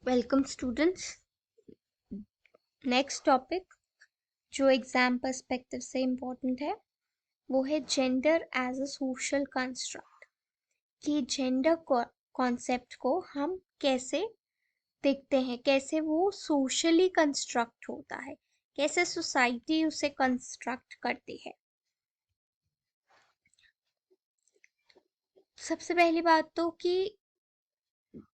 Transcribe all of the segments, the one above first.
Welcome students. Next topic जो exam perspective से important है वो है gender as a social construct. कि जेंडर कॉन्सेप्ट को हम कैसे देखते हैं, कैसे वो सोशली कंस्ट्रक्ट होता है, कैसे सोसाइटी उसे कंस्ट्रक्ट करती है। सबसे पहली बात तो कि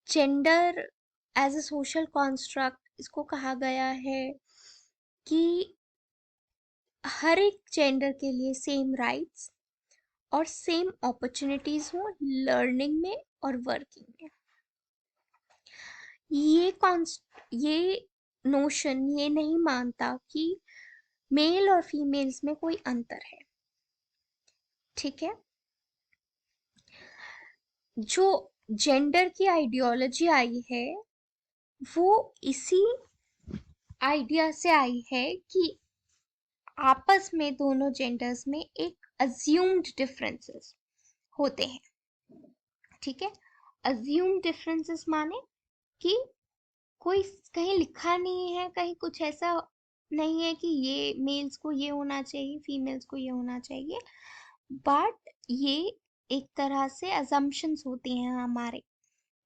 gender as a social construct इसको कहा गया है कि हर एक जेंडर के लिए सेम राइट्स और सेम अपॉर्चुनिटीज हो लर्निंग में और वर्किंग में। ये नोशन ये नहीं मानता कि मेल और फीमेल्स में कोई अंतर है। ठीक है। जो जेंडर की आइडियोलॉजी आई है वो इसी आइडिया से आई है कि आपस में दोनों जेंडर्स में एक अज्यूम्ड डिफरेंसेस होते हैं। ठीक है। अज्यूम्ड डिफरेंसेस माने कि कोई कहीं लिखा नहीं है, कहीं कुछ ऐसा नहीं है कि ये मेल्स को ये होना चाहिए, फीमेल्स को ये होना चाहिए, बट ये एक तरह से अजम्पशंस होती हैं हमारे।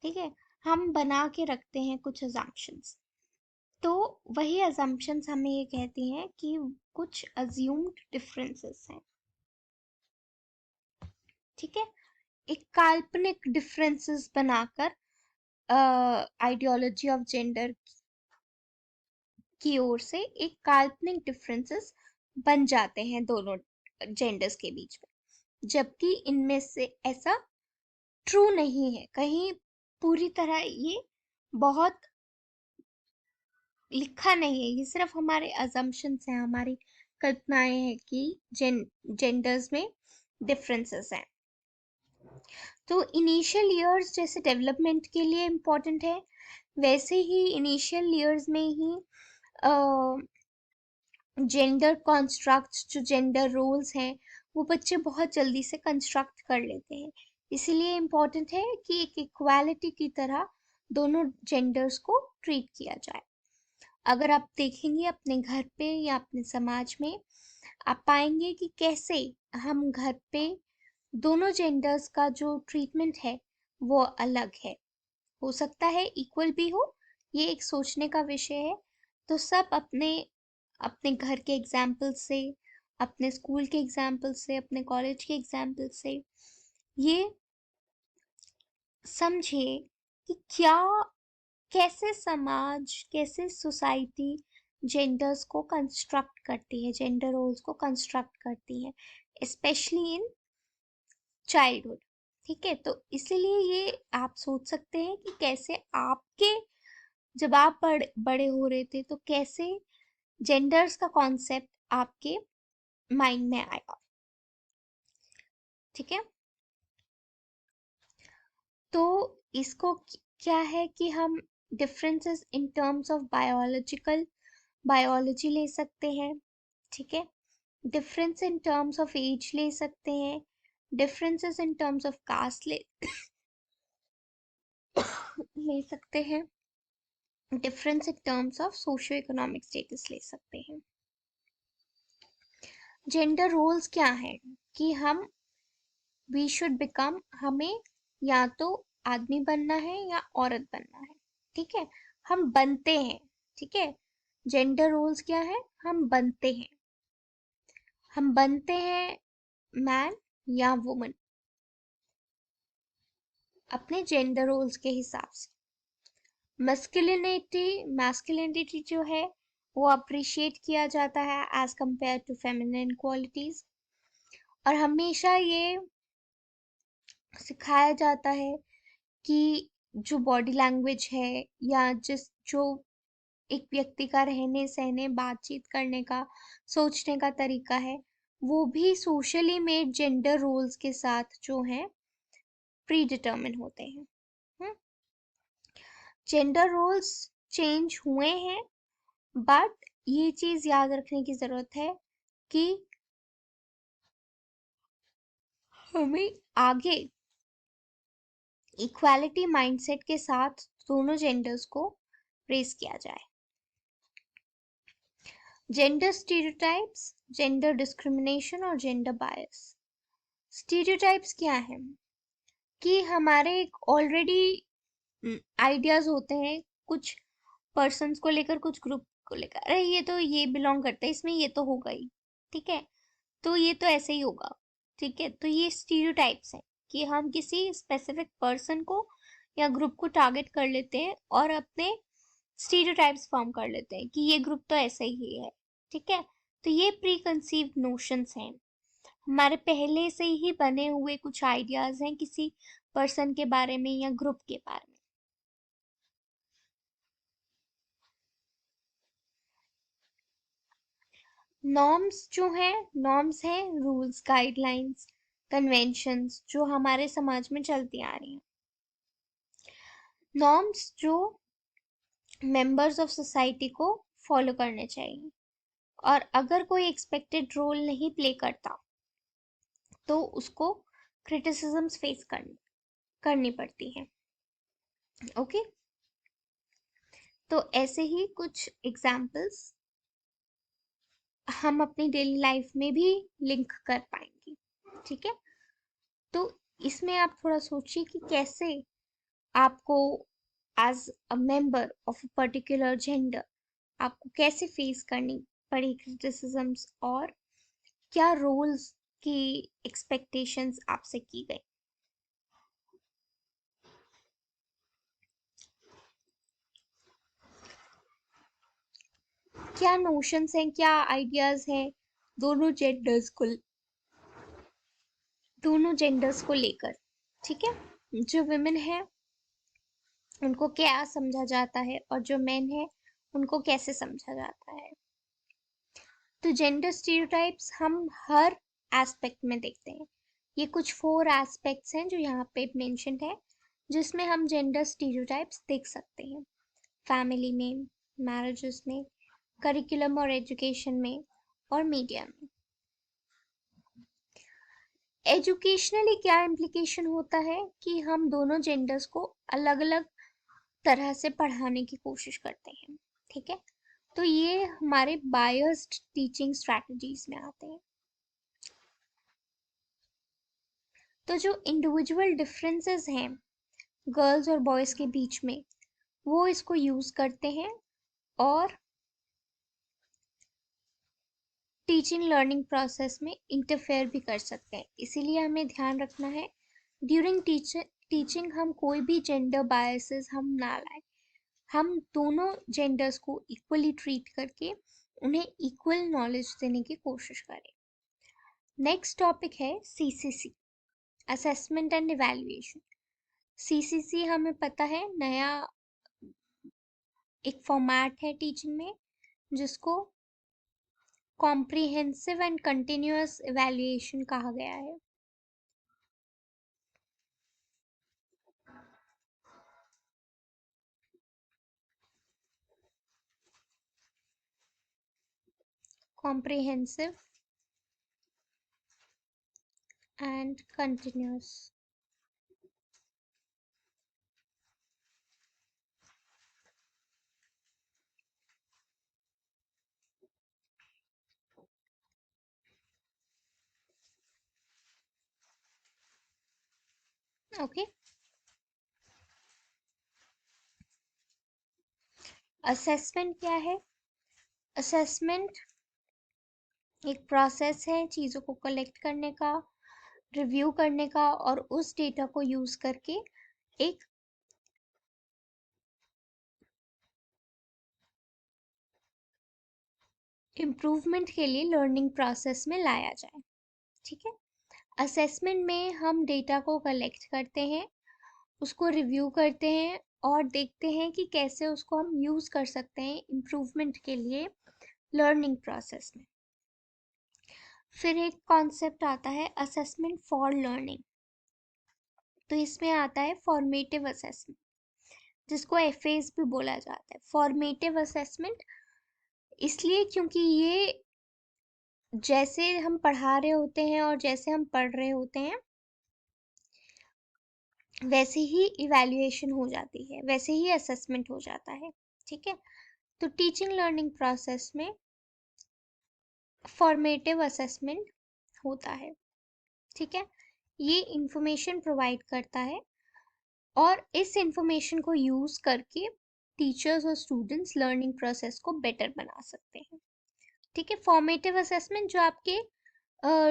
ठीक है। हम बना के रखते हैं कुछ अजम्पशंस, तो वही अजम्पशंस हमें ये कहती हैं कि कुछ अज्यूम्ड डिफरेंसेस हैं। ठीक है। एक काल्पनिक डिफरेंसेस बनाकर आइडियोलॉजी ऑफ जेंडर की ओर से एक काल्पनिक डिफरेंसेस बन जाते हैं दोनों जेंडर्स के बीच में, जबकि इनमें से ऐसा ट्रू नहीं है। कहीं पूरी तरह ये बहुत लिखा नहीं है, ये सिर्फ हमारे अजम्पशंस हैं, हमारी कल्पनाएं हैं कि जेंडर्स में डिफरेंसेस हैं। तो इनिशियल ईयर्स जैसे डेवलपमेंट के लिए इम्पोर्टेंट है, वैसे ही इनिशियल ईयर्स में ही जेंडर कॉन्स्ट्रक्ट्स, जो जेंडर रोल्स हैं, वो बच्चे बहुत जल्दी से कंस्ट्रक्ट कर लेते हैं। इसीलिए इम्पोर्टेंट है कि एक इक्वालिटी की तरह दोनों जेंडर्स को ट्रीट किया जाए। अगर आप देखेंगे अपने घर पे या अपने समाज में, आप पाएंगे कि कैसे हम घर पे दोनों जेंडर्स का जो ट्रीटमेंट है वो अलग है। हो सकता है इक्वल भी हो, ये एक सोचने का विषय है। तो सब अपने अपने घर के एग्जाम्पल से, अपने स्कूल के एग्जाम्पल से, अपने कॉलेज के एग्जाम्पल से ये समझिए कि क्या, कैसे समाज, कैसे सोसाइटी जेंडर्स को कंस्ट्रक्ट करती है, जेंडर रोल्स को कंस्ट्रक्ट करती है, स्पेशली इन चाइल्डहुड। ठीक है। तो इसीलिए ये आप सोच सकते हैं कि कैसे आपके, जब आप बड़े हो रहे थे तो कैसे जेंडर्स का कॉन्सेप्ट आपके माइंड में आएगा। ठीक है। तो इसको क्या है कि हम differences in terms of biology ले सकते हैं। ठीक है। Difference in terms of age ले सकते हैं, differences in terms of caste ले सकते हैं, difference in terms of socio economic status ले सकते हैं। जेंडर रोल्स क्या है कि हम वी शुड बिकम, हमें या तो आदमी बनना है या औरत बनना है। ठीक है। हम बनते हैं। ठीक है। जेंडर रोल्स क्या है, हम बनते हैं। हम बनते हैं मैन या वुमन अपने जेंडर रोल्स के हिसाब से। मैस्कुलिनिटी जो है वो अप्रिशिएट किया जाता है as compare to feminine qualities, और हमेशा ये सिखाया जाता है कि जो बॉडी लैंग्वेज है या जो एक व्यक्ति का रहने सहने, बातचीत करने का, सोचने का तरीका है, वो भी सोशली मेड जेंडर रोल्स के साथ जो है प्री डिटर्मिन होते हैं। जेंडर रोल्स चेंज हुए हैं, बट ये चीज याद रखने की जरूरत है कि हमें आगे इक्वालिटी माइंडसेट के साथ दोनों जेंडर्स को रेस किया जाए। जेंडर स्टीरियोटाइप्स, जेंडर डिस्क्रिमिनेशन और जेंडर बायस। स्टीरियोटाइप्स क्या है कि हमारे ऑलरेडी आइडियाज होते हैं कुछ पर्सन्स को लेकर, कुछ ग्रुप को लेकर, अरे ये तो ये बिलोंग करता है, इसमें ये तो होगा ही, ठीक है, तो ये तो ऐसे ही होगा, ठीक है। तो ये स्टीरियोटाइप्स हैं कि हम किसी स्पेसिफिक पर्सन को या ग्रुप को टारगेट कर लेते हैं और अपने स्टीरियोटाइप्स फॉर्म कर लेते हैं कि ये ग्रुप तो ऐसा ही है, ठीक है। तो ये प्री कंसीव्ड नोशंस हैं, हमारे पहले से ही बने हुए कुछ आइडियाज हैं किसी पर्सन के बारे में या ग्रुप के बारे में। नॉर्म्स जो है, नॉर्म्स है रूल्स, गाइडलाइंस, कन्वेंशंस जो हमारे समाज में चलती आ रही हैं। नॉर्म्स जो मेंबर्स ऑफ सोसाइटी को फॉलो करने चाहिए, और अगर कोई एक्सपेक्टेड रोल नहीं प्ले करता तो उसको क्रिटिसिज्म्स फेस करनी पड़ती है। ओके, तो ऐसे ही कुछ एग्जाम्पल्स हम अपनी डेली लाइफ में भी लिंक कर पाएंगे, ठीक है। तो इसमें आप थोड़ा सोचिए कि कैसे आपको as a member of a particular gender आपको कैसे फेस करनी पड़ी क्रिटिसिज्म्स, और क्या रोल्स की एक्सपेक्टेशंस आपसे की गई। क्या नोशंस हैं, क्या आइडियाज हैं दोनों जेंडर्स को लेकर, ठीक है। जो विमेन है उनको क्या समझा जाता है और जो मेन है उनको कैसे समझा जाता है। तो जेंडर स्टीरियोटाइप्स हम हर एस्पेक्ट में देखते हैं। ये कुछ 4 एस्पेक्ट्स हैं जो यहाँ पे मेंशन्ड है, जिसमें हम जेंडर स्टीरियोटाइप्स देख सकते हैं। फैमिली में, मैरिजेस में, करिकुलम और एजुकेशन में, और मीडिया में। एजुकेशनली क्या इम्प्लीकेशन होता है कि हम दोनों जेंडर्स को अलग अलग तरह से पढ़ाने की कोशिश करते हैं, ठीक है। तो ये हमारे बायस्ड टीचिंग स्ट्रैटेजीज में आते हैं। तो जो इंडिविजुअल डिफरेंसेस हैं गर्ल्स और बॉयज के बीच में, वो इसको यूज करते हैं और टीचिंग लर्निंग प्रोसेस में इंटरफेयर भी कर सकते हैं। इसीलिए हमें ध्यान रखना है ड्यूरिंग टीचिंग हम कोई भी जेंडर बायसेस हम ना लाए, हम दोनों जेंडर्स को इक्वली ट्रीट करके उन्हें इक्वल नॉलेज देने की कोशिश करें। नेक्स्ट टॉपिक है CCC, assessment and evaluation. CCC हमें पता है नया एक फॉर्मेट है टीचिंग में, जिसको कॉम्प्रिहेंसिव एंड कंटिन्यूअस इवैल्यूएशन कहा गया है। Comprehensive and continuous. Okay, assessment क्या है? असेसमेंट एक प्रोसेस है चीज़ों को कलेक्ट करने का, रिव्यू करने का, और उस डेटा को यूज करके एक इम्प्रूवमेंट के लिए लर्निंग प्रोसेस में लाया जाए, ठीक है। असेसमेंट में हम डेटा को कलेक्ट करते हैं, उसको रिव्यू करते हैं और देखते हैं कि कैसे उसको हम यूज कर सकते हैं इम्प्रूवमेंट के लिए लर्निंग प्रोसेस में। फिर एक कॉन्सेप्ट आता है असेसमेंट फॉर लर्निंग। तो इसमें आता है फॉर्मेटिव असेसमेंट, जिसको एफएस भी बोला जाता है। फॉर्मेटिव असेसमेंट इसलिए क्योंकि ये जैसे हम पढ़ा रहे होते हैं और जैसे हम पढ़ रहे होते हैं वैसे ही इवैल्यूएशन हो जाती है, वैसे ही असेसमेंट हो जाता है, ठीक है। तो टीचिंग लर्निंग प्रोसेस में फॉर्मेटिव असेसमेंट होता है, ठीक है। ये इंफॉर्मेशन प्रोवाइड करता है और इस इंफॉर्मेशन को यूज करके टीचर्स और स्टूडेंट्स लर्निंग प्रोसेस को बेटर बना सकते हैं, ठीक है। फॉर्मेटिव असेसमेंट जो आपके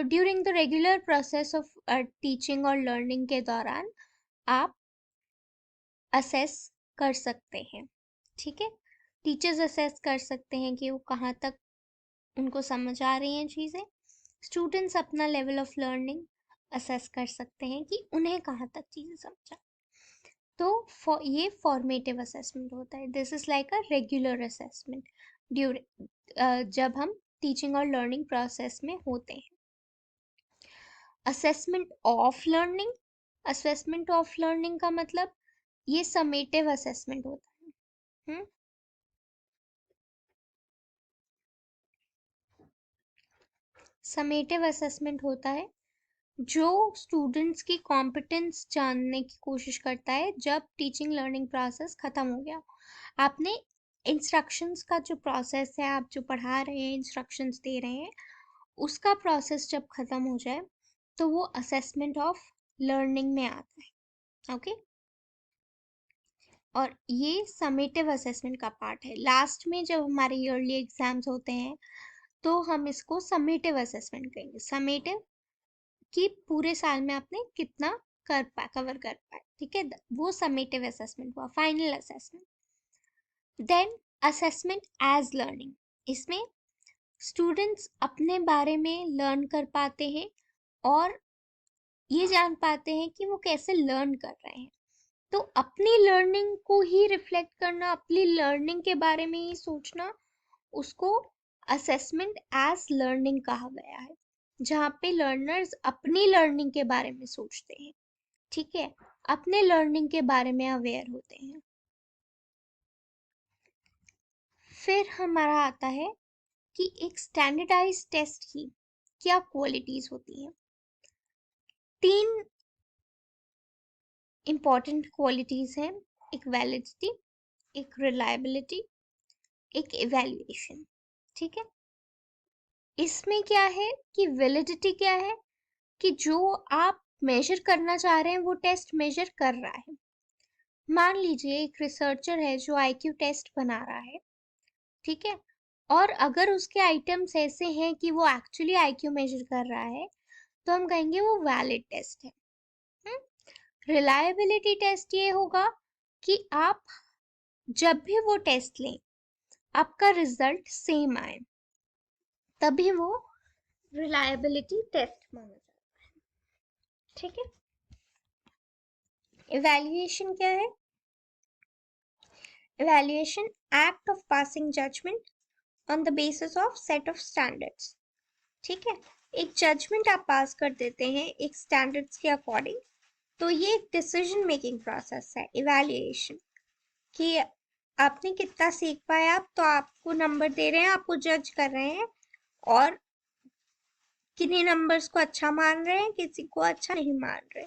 during the regular process of teaching और लर्निंग के दौरान आप असेस कर सकते हैं, ठीक है। टीचर्स असेस कर सकते हैं कि वो कहाँ तक उनको समझ आ रही हैं चीज़ें। स्टूडेंट्स अपना लेवल ऑफ लर्निंग असेस कर सकते हैं कि उन्हें कहाँ तक चीज़ें समझा। तो ये फॉर्मेटिव असेसमेंट होता है। This is like a regular assessment during जब हम टीचिंग और लर्निंग प्रोसेस में होते हैं। Assessment of learning, assessment of learning का मतलब ये समेटिव असेसमेंट होता है। समेटिव असेसमेंट होता है जो स्टूडेंट्स की कॉम्पिटेंस जानने की कोशिश करता है जब टीचिंग लर्निंग प्रोसेस खत्म हो गया। आपने इंस्ट्रक्शंस का जो प्रोसेस है, आप जो पढ़ा रहे हैं, इंस्ट्रक्शंस दे रहे हैं, उसका प्रोसेस जब खत्म हो जाए तो वो असेसमेंट ऑफ लर्निंग में आता है, ओके। और ये समेटिव असेसमेंट का पार्ट है। लास्ट में जब हमारे ईयरली एग्जाम्स होते हैं तो हम इसको समेटिव असेसमेंट कहेंगे। समेटिव कि पूरे साल में आपने कितना कवर कर पाए, ठीक है। वो समेटिव असेसमेंट हुआ। Final assessment, then assessment as learning. इसमें स्टूडेंट्स अपने बारे में लर्न कर पाते हैं और ये जान पाते हैं कि वो कैसे लर्न कर रहे हैं। तो अपनी लर्निंग को ही रिफ्लेक्ट करना, अपनी लर्निंग के बारे में ही सोचना, उसको असेसमेंट एज लर्निंग कहा गया है, जहाँ पे लर्नर्स अपनी लर्निंग के बारे में सोचते हैं, ठीक है, अपने लर्निंग के बारे में अवेयर होते हैं। फिर हमारा आता है कि एक स्टैंडर्डाइज टेस्ट की क्या क्वालिटीज होती हैं। 3 इंपॉर्टेंट क्वालिटीज हैं, एक वैलिडिटी, एक रिलायबिलिटी, एक इवैल्यूएशन, ठीक है। इसमें क्या है कि वैलिडिटी क्या है कि जो आप मेजर करना चाह रहे हैं वो टेस्ट मेजर कर रहा है। मान लीजिए एक रिसर्चर है जो आईक्यू टेस्ट बना रहा है, ठीक है, और अगर उसके आइटम्स ऐसे हैं कि वो एक्चुअली आईक्यू मेजर कर रहा है तो हम कहेंगे वो वैलिड टेस्ट है। रिलायबिलिटी टेस्ट ये होगा कि आप जब भी वो टेस्ट लें आपका रिजल्ट सेम आए, तभी वो रिलायबिलिटी टेस्ट माना जाता है, ठीक है। इवैल्यूएशन क्या है? Evaluation act of passing judgement on the basis of set of standards, ठीक है। एक जजमेंट आप पास कर देते हैं एक स्टैंडर्ड्स के अकॉर्डिंग, तो ये एक डिसीजन मेकिंग प्रोसेस है इवैल्यूएशन, कि आपने कितना सीख पाया, आप तो आपको नंबर दे रहे हैं, आपको जज कर रहे हैं और किन्हीं नंबर्स को अच्छा मान रहे हैं, किसी को अच्छा नहीं मान रहे।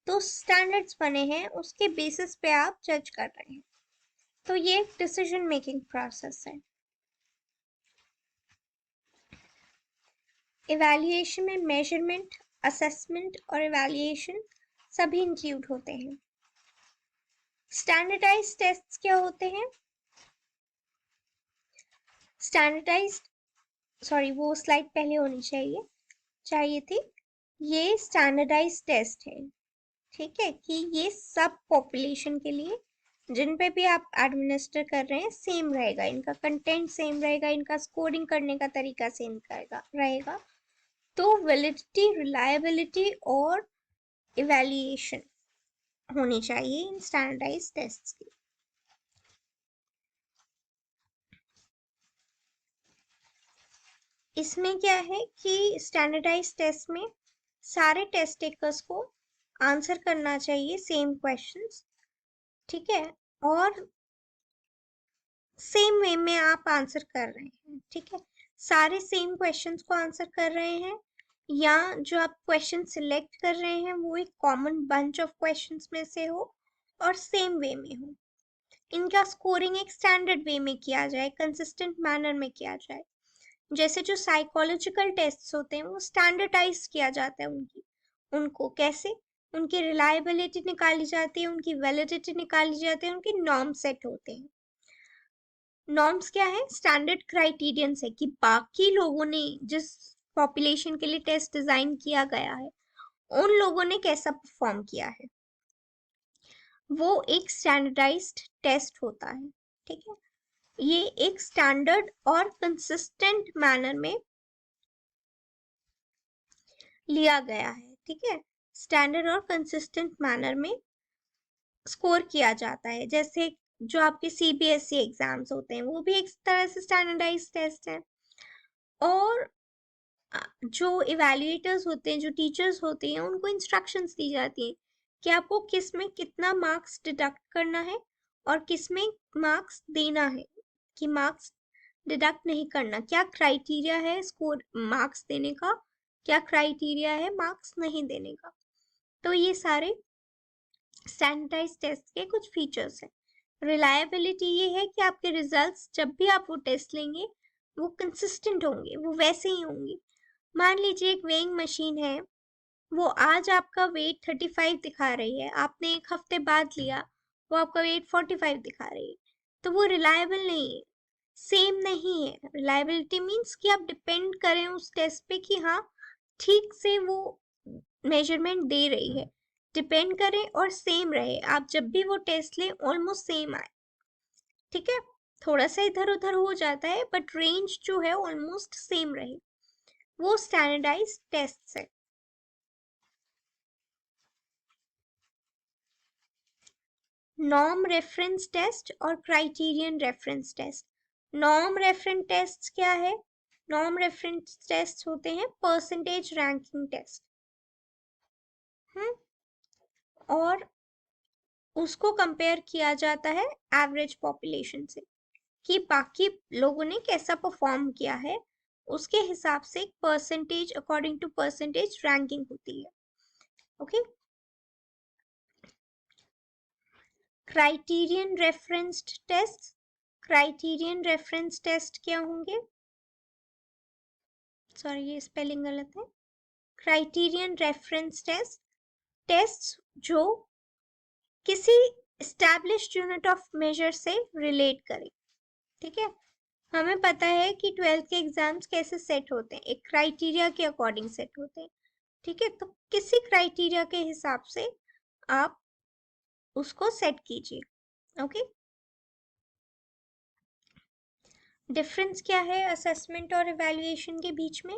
तो स्टैंडर्ड्स बने हैं, उसके बेसिस पे आप जज कर रहे हैं। तो ये एक डिसीजन मेकिंग प्रोसेस है। इवैल्यूएशन में मेजरमेंट, असेसमेंट और इवैल्यूएशन सभी इंक्लूड होते हैं। स्टैंडर्डाइज्ड टेस्ट्स क्या होते हैं? स्टैंडर्डाइज्ड, सॉरी वो स्लाइड पहले होनी चाहिए थी। ये स्टैंडर्डाइज्ड टेस्ट है, ठीक है, कि ये सब पॉपुलेशन के लिए जिन पे भी आप एडमिनिस्टर कर रहे हैं सेम रहेगा, इनका कंटेंट सेम रहेगा, इनका स्कोरिंग करने का तरीका सेम रहेगा। तो वैलिडिटी, रिलायबिलिटी और इवैल्यूएशन होनी चाहिए इन स्टैंडर्डाइज्ड टेस्ट्स की। इसमें क्या है कि स्टैंडर्डाइज्ड टेस्ट में सारे टेस्ट टेकर्स को आंसर करना चाहिए सेम क्वेश्चंस, ठीक है, और सेम वे में आप आंसर कर रहे हैं, ठीक है। सारे सेम क्वेश्चंस को आंसर कर रहे हैं या जो आप क्वेश्चन सिलेक्ट कर रहे हैं वो एक कॉमन बंच ऑफ क्वेश्चंस में से हो और सेम वे में हो। इनका स्कोरिंग एक स्टैंडर्ड वे में किया जाए, कंसिस्टेंट मैनर में किया जाए। जैसे जो साइकोलॉजिकल टेस्ट्स होते हैं वो स्टैंडर्डाइज किया जाता है उनको कैसे, उनकी रिलायबिलिटी निकाली जाती है, उनकी वैलिडिटी निकाली जाती है, उनके नॉर्म सेट होते हैं। नॉर्म्स क्या है? स्टैंडर्ड क्राइटेरियंस है कि बाकी लोगों ने जिस पॉपुलेशन के लिए टेस्ट डिजाइन किया गया है उन लोगों ने कैसा परफॉर्म किया है, वो एक स्टैंडर्डाइज्ड टेस्ट होता है। ठीक है, ये एक स्टैंडर्ड और कंसिस्टेंट मैनर में लिया गया है। ठीक है, स्टैंडर्ड और कंसिस्टेंट मैनर में स्कोर किया जाता है। जैसे जो आपके सीबीएसई एग्जाम्स होते हैं वो भी एक तरह से स्टैंडर्डाइज टेस्ट है। और जो इवैल्यूएटर्स होते हैं, जो टीचर्स होते हैं, उनको इंस्ट्रक्शंस दी जाती हैं कि आपको किस में कितना मार्क्स डिडक्ट करना है और किस में मार्क्स देना है, कि मार्क्स डिडक्ट नहीं करना, क्या क्राइटेरिया है स्कोर मार्क्स देने का, क्या क्राइटेरिया है मार्क्स नहीं देने का। तो ये सारे स्टैंडर्डाइज टेस्ट के कुछ फीचर्स हैं। रिलायबिलिटी ये है कि आपके रिजल्ट्स जब भी आप वो टेस्ट लेंगे वो कंसिस्टेंट होंगे, वो वैसे ही होंगे। मान लीजिए एक वेइंग मशीन है, वो आज आपका वेट 35 दिखा रही है, आपने एक हफ्ते बाद लिया वो आपका वेट 45 दिखा रही है, तो वो रिलायबल नहीं है, सेम नहीं है। रिलायबिलिटी मीन्स कि आप डिपेंड करें उस टेस्ट पे कि हाँ ठीक से वो मेजरमेंट दे रही है, डिपेंड करें और सेम रहे, आप जब भी वो टेस्ट लें ऑलमोस्ट सेम आए। ठीक है, थोड़ा सा इधर उधर हो जाता है बट रेंज जो है ऑलमोस्ट सेम रहे, वो स्टैंडर्डाइज टेस्ट है। नॉर्म रेफरेंस टेस्ट और criterion reference test. Norm reference test क्या है? नॉर्म रेफरेंस टेस्ट होते हैं परसेंटेज रैंकिंग टेस्ट। और उसको कंपेयर किया जाता है एवरेज पॉपुलेशन से कि बाकी लोगों ने कैसा परफॉर्म किया है, उसके हिसाब से एक percentage, according to percentage ranking होती है। Okay, criterion referenced test. Criterion reference test क्या होंगे? सॉरी ये स्पेलिंग गलत है। क्राइटेरियन रेफरेंस टेस्ट, टेस्ट जो किसी एस्टैब्लिश्ड यूनिट ऑफ मेजर से रिलेट करें। ठीक है, हमें पता है कि 12th के एग्जाम्स कैसे सेट होते हैं, एक क्राइटेरिया के अकॉर्डिंग सेट होते हैं। ठीक है, तो किसी क्राइटेरिया के हिसाब से आप उसको सेट कीजिए। ओके, डिफरेंस क्या है असेसमेंट और इवैल्यूएशन के बीच में?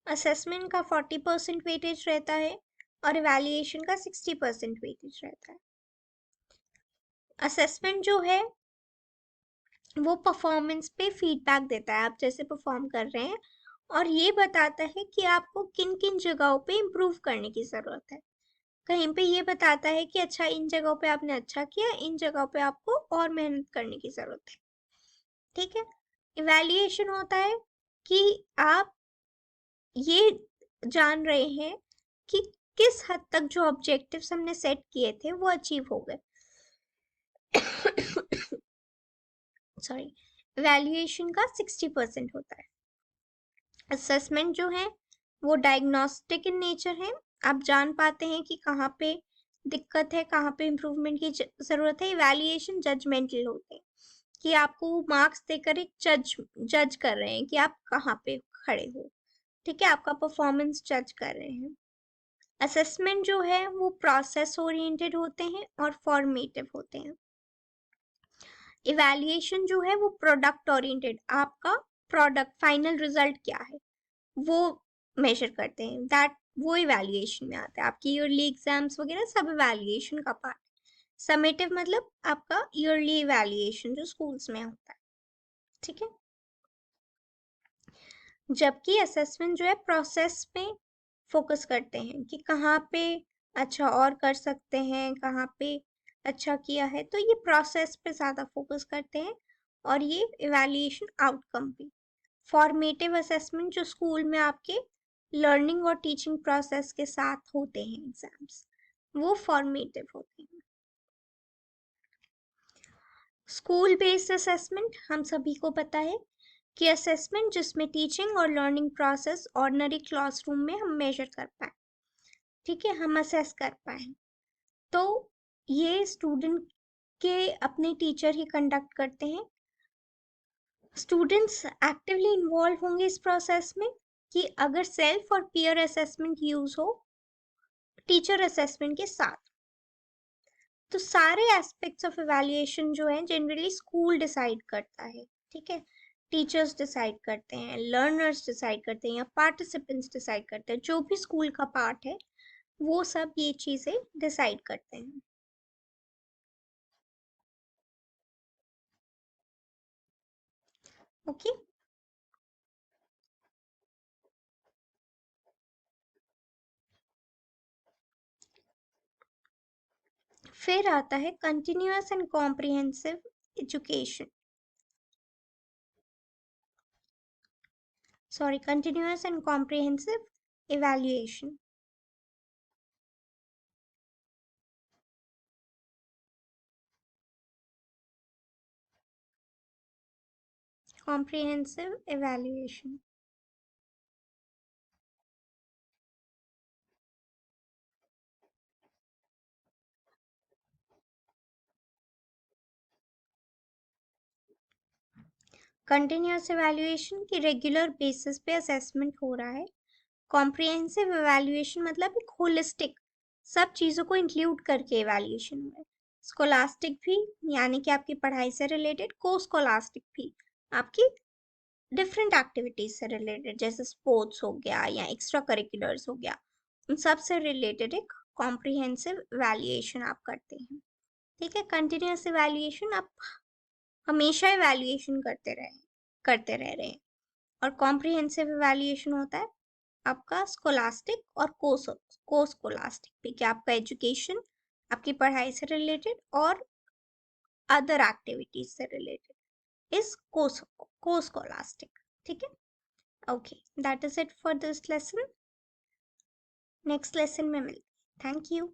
असेसमेंट का 40% वेटेज रहता है और इवैल्यूएशन का 60% वेटेज रहता है। असेसमेंट जो है वो परफॉर्मेंस पे फीडबैक देता है, आप जैसे परफॉर्म कर रहे हैं, और ये बताता है कि आपको किन किन जगहों पे इम्प्रूव करने की ज़रूरत है। कहीं पे ये बताता है कि अच्छा इन जगहों पे आपने अच्छा किया, इन जगहों पे आपको और मेहनत करने की ज़रूरत है। ठीक है, इवैल्यूएशन होता है कि आप ये जान रहे हैं कि किस हद तक जो ऑब्जेक्टिव्स हमने सेट किए थे वो अचीव हो गए। सॉरी, इवैल्यूएशन का 60% होता है। असेसमेंट जो है वो डायग्नोस्टिक इन नेचर है, आप जान पाते हैं कि कहाँ पे दिक्कत है, कहाँ पे इम्प्रूवमेंट की ज़रूरत है। इवैल्यूएशन जजमेंटल होते हैं कि आपको मार्क्स देकर एक जज कर रहे हैं कि आप कहाँ पे खड़े हो। ठीक है, आपका परफॉर्मेंस जज कर रहे हैं। असेसमेंट जो है वो प्रोसेस ओरिएंटेड होते हैं और फॉर्मेटिव होते हैं। इवैल्यूएशन जो है वो प्रोडक्ट ओरिएंटेड, आपका प्रोडक्ट फाइनल रिजल्ट क्या है वो मेजर करते हैं, दैट वो इवैल्यूएशन में आता है। आपकी ईयरली एग्जाम्स वगैरह सब इवैल्यूएशन का पार्ट। समेटिव मतलब आपका ईयरली इवैल्यूएशन जो स्कूल्स में होता है। ठीक है, जबकि असेसमेंट जो है प्रोसेस पे फोकस करते हैं कि कहाँ पे अच्छा और कर सकते हैं, कहाँ पे अच्छा किया है, तो ये प्रोसेस पे ज़्यादा फोकस करते हैं। और ये इवैल्यूएशन आउटकम पे। फॉर्मेटिव असेसमेंट जो स्कूल में आपके लर्निंग और टीचिंग प्रोसेस के साथ होते हैं एग्जाम्स, वो फॉर्मेटिव होते हैं। स्कूल बेस्ड असेसमेंट हम सभी को पता है कि असेसमेंट जिसमें टीचिंग और लर्निंग प्रोसेस ऑर्डिनरी क्लासरूम में हम मेजर कर पाए, ठीक है, हम असेस कर पाए, तो ये स्टूडेंट के अपने टीचर ही कंडक्ट करते हैं। स्टूडेंट्स एक्टिवली इन्वॉल्व होंगे इस प्रोसेस में कि अगर सेल्फ और पीयर असेसमेंट यूज हो टीचर असेसमेंट के साथ। तो सारे एस्पेक्ट्स ऑफ इवैल्यूएशन जो है जनरली स्कूल डिसाइड करता है, ठीक है, टीचर्स डिसाइड करते हैं, लर्नर्स डिसाइड करते हैं या पार्टिसिपेंट्स डिसाइड करते हैं, जो भी स्कूल का पार्ट है वो सब ये चीजें डिसाइड करते हैं। ओके, फिर आता है continuous and comprehensive education, sorry, continuous and comprehensive evaluation. Comprehensive evaluation, continuous evaluation की रेगुलर बेसिस पे असेसमेंट हो रहा है। कॉम्प्रिहेंसिव इवैल्यूएशन मतलब एक होलिस्टिक, सब चीज़ों को इंक्लूड करके इवैल्यूएशन है। स्कोलास्टिक भी यानी कि आपकी पढ़ाई से रिलेटेड, को स्कोलास्टिक भी आपकी डिफरेंट एक्टिविटीज से रिलेटेड, जैसे स्पोर्ट्स हो गया या एक्स्ट्रा करिकुलर्स हो गया, उन सब से रिलेटेड एक कॉम्प्रिहेंसिव इवैल्यूएशन आप करते हैं, ठीक है। कंटिन्यूअस इवैल्यूएशन आप हमेशा इवैल्यूएशन करते रह रहे हैं, और कॉम्प्रिहेंसिव इवैल्यूएशन होता है आपका स्कोलास्टिक और को स्कोलास्टिक पे, कि आपका एजुकेशन आपकी पढ़ाई से रिलेटेड और अदर एक्टिविटीज से रिलेटेड इज को स्कोलास्टिक, ठीक है। Okay, that is it for this lesson. Next lesson में मिलते हैं। Thank you.